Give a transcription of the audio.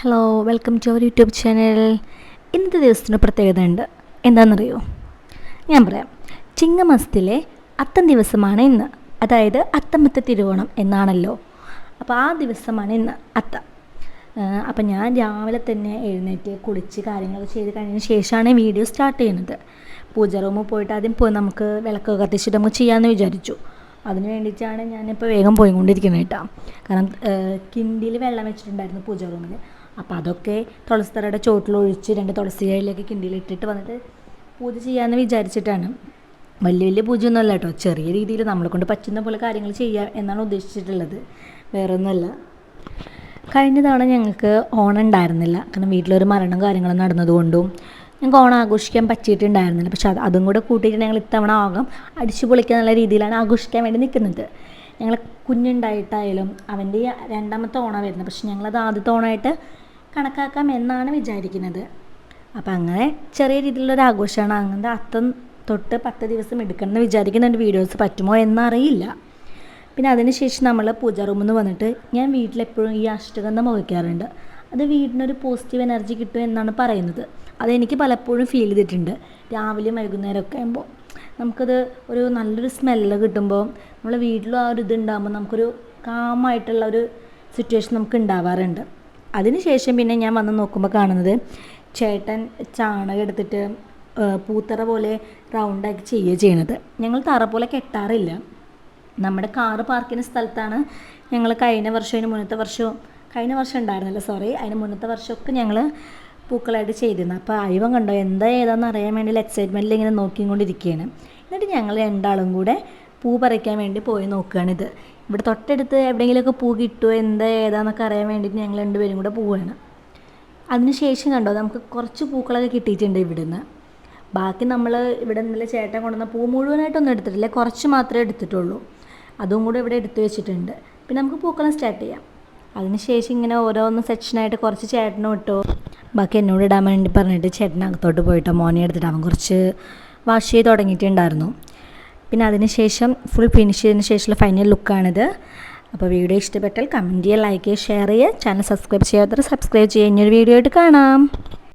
Hello, welcome to our YouTube channel. ഇന്നത്തെ ദിവസത്തിന് പ്രത്യേകത ഉണ്ട്. എന്താണെന്നറിയോ? ഞാൻ പറയാം. ചിങ്ങമാസത്തിലെ അത്തം ദിവസമാണ് ഇന്ന്. അതായത് അത്തമത്തെ തിരുവോണം എന്നാണല്ലോ. അപ്പോൾ ആ ദിവസമാണ് ഇന്ന് അത്തം. അപ്പം ഞാൻ രാവിലെ തന്നെ എഴുന്നേറ്റ് കുളിച്ച് കാര്യങ്ങളൊക്കെ ചെയ്ത് കഴിഞ്ഞതിന് ശേഷമാണ് വീഡിയോ സ്റ്റാർട്ട് ചെയ്യുന്നത്. പൂജ റൂമിൽ പോയിട്ട് ആദ്യം നമുക്ക് വിളക്കൊക്കെ കത്തിച്ചിട്ട് നമുക്ക് ചെയ്യാമെന്ന് വിചാരിച്ചു. അതിന് വേണ്ടിയിട്ടാണ് ഞാനിപ്പോൾ വേഗം പോയിക്കൊണ്ടിരിക്കുന്നത് കേട്ടോ. കാരണം കിണ്ടിയിൽ വെള്ളം വെച്ചിട്ടുണ്ടായിരുന്നു പൂജ റൂമിൽ. അപ്പോൾ അതൊക്കെ തുളസിത്തറയുടെ ചോട്ടിലൊഴിച്ച് 2 തുളസി ഇലയിലേക്ക് കിണ്ടിയിലിട്ടിട്ട് വന്നിട്ട് പൂജ ചെയ്യാമെന്ന് വിചാരിച്ചിട്ടാണ്. വലിയ വലിയ പൂജയൊന്നുമല്ല കേട്ടോ, ചെറിയ രീതിയിൽ നമ്മളെ കൊണ്ട് പറ്റുന്ന പോലെ കാര്യങ്ങൾ ചെയ്യുക എന്നാണ് ഉദ്ദേശിച്ചിട്ടുള്ളത്, വേറെ ഒന്നുമല്ല. കഴിഞ്ഞ തവണ ഞങ്ങൾക്ക് ഓണം ഉണ്ടായിരുന്നില്ല. കാരണം വീട്ടിലൊരു മരണം കാര്യങ്ങളും നടന്നതുകൊണ്ടും ഞങ്ങൾക്ക് ഓണം ആഘോഷിക്കാൻ പറ്റിയിട്ടുണ്ടായിരുന്നില്ല. പക്ഷെ അതും കൂടെ കൂട്ടിയിട്ട് ഞങ്ങൾ ഇത്തവണ ആകും അടിച്ചു പൊളിക്കാനുള്ള രീതിയിലാണ് ആഘോഷിക്കാൻ വേണ്ടി നിൽക്കുന്നത്. ഞങ്ങൾ കുഞ്ഞുണ്ടായിട്ടായാലും അവൻ്റെ 2ാമത്തെ ഓണം വരുന്നത്. പക്ഷെ ഞങ്ങളത് ആദ്യത്തെ ഓണമായിട്ട് കണക്കാക്കാം എന്നാണ് വിചാരിക്കുന്നത്. അപ്പം അങ്ങനെ ചെറിയ രീതിയിലുള്ളൊരു ആഘോഷമാണ്. അങ്ങനത്തെ അത്തം തൊട്ട് 10 ദിവസം എടുക്കണമെന്ന് വിചാരിക്കുന്നുണ്ട്. വീഡിയോസ് പറ്റുമോ എന്നറിയില്ല. പിന്നെ അതിന് ശേഷം നമ്മൾ പൂജ റൂമിൽ നിന്ന് വന്നിട്ട് ഞാൻ വീട്ടിലെപ്പോഴും ഈ അഷ്ടഗന്ധം വയ്ക്കാറുണ്ട്. അത് വീടിനൊരു പോസിറ്റീവ് എനർജി കിട്ടും എന്നാണ് പറയുന്നത്. അതെനിക്ക് പലപ്പോഴും ഫീൽ ചെയ്തിട്ടുണ്ട്. രാവിലെയും വൈകുന്നേരമൊക്കെ ആകുമ്പോൾ നമുക്കത് ഒരു നല്ലൊരു സ്മെല്ല് കിട്ടുമ്പോൾ നമ്മളെ വീട്ടിലും ആ ഒരു ഇതുണ്ടാകുമ്പോൾ നമുക്കൊരു കാമായിട്ടുള്ള ഒരു സിറ്റുവേഷൻ നമുക്ക് ഉണ്ടാവാറുണ്ട്. അതിന് ശേഷം പിന്നെ ഞാൻ വന്ന് നോക്കുമ്പോൾ കാണുന്നത് ചേട്ടൻ ചാണകം എടുത്തിട്ട് പൂത്തറ പോലെ റൗണ്ടാക്കി ചെയ്യണത്. ഞങ്ങൾ തറ പോലെ കെട്ടാറില്ല. നമ്മുടെ കാറ് പാർക്ക് ചെയ്യുന്ന സ്ഥലത്താണ് ഞങ്ങൾ കഴിഞ്ഞ വർഷം ഉണ്ടായിരുന്നില്ല, അതിന് മുന്നത്തെ വർഷമൊക്കെ ഞങ്ങൾ പൂക്കളായിട്ട് ചെയ്തിരുന്നു. അപ്പോൾ അയവം കണ്ടോ ഏതാണെന്ന് അറിയാൻ വേണ്ടി എക്സൈറ്റ്മെൻറ്റിൽ ഇങ്ങനെ നോക്കിക്കൊണ്ടിരിക്കുകയാണ്. എന്നിട്ട് ഞങ്ങൾ 2 കൂടെ പൂ പറിക്കാൻ വേണ്ടി പോയി നോക്കുകയാണിത്. ഇവിടെ തൊട്ടടുത്ത് എവിടെയെങ്കിലുമൊക്കെ പൂ കിട്ടുമോ ഏതാണെന്നൊക്കെ അറിയാൻ വേണ്ടിയിട്ട് ഞങ്ങൾ 2 പേരും കൂടെ പോവുകയാണ്. അതിന് ശേഷം കണ്ടോ നമുക്ക് കുറച്ച് പൂക്കളൊക്കെ കിട്ടിയിട്ടുണ്ട് ഇവിടുന്ന്. ബാക്കി നമ്മൾ ഇവിടെ നിന്നുള്ള ചേട്ടൻ കൊണ്ടുവന്ന പൂ മുഴുവനായിട്ടൊന്നും എടുത്തിട്ടില്ല, കുറച്ച് മാത്രമേ എടുത്തിട്ടുള്ളൂ. അതും കൂടെ ഇവിടെ എടുത്തു വെച്ചിട്ടുണ്ട്. പിന്നെ നമുക്ക് പൂക്കളം സ്റ്റാർട്ട് ചെയ്യാം. അതിന് ശേഷം ഇങ്ങനെ ഓരോന്ന് സെക്ഷനായിട്ട് കുറച്ച് ചേട്ടനും ഇട്ടു, ബാക്കി എന്നോട് ഇടാൻ വേണ്ടി പറഞ്ഞിട്ട് ചേട്ടനകത്തോട്ട് പോയിട്ട് മോനെ എടുത്തിട്ട് അവൻ കുറച്ച് വാഷ് ചെയ്ത് തുടങ്ങിയിട്ടുണ്ടായിരുന്നു. പിന്നെ അതിന് ശേഷം ഫുൾ ഫിനിഷ് ചെയ്തതിന് ശേഷമുള്ള ഫൈനൽ ലുക്കാണിത്. അപ്പോൾ വീഡിയോ ഇഷ്ടപ്പെട്ടാൽ കമൻറ്റ് ചെയ്യുക, ലൈക്ക് ചെയ്യുക, ഷെയർ ചെയ്യുക. ചാനൽ സബ്സ്ക്രൈബ് ചെയ്യാത്തവർ സബ്സ്ക്രൈബ് ചെയ്യുക. ഇനിയൊരു വീഡിയോ ആയിട്ട് കാണാം.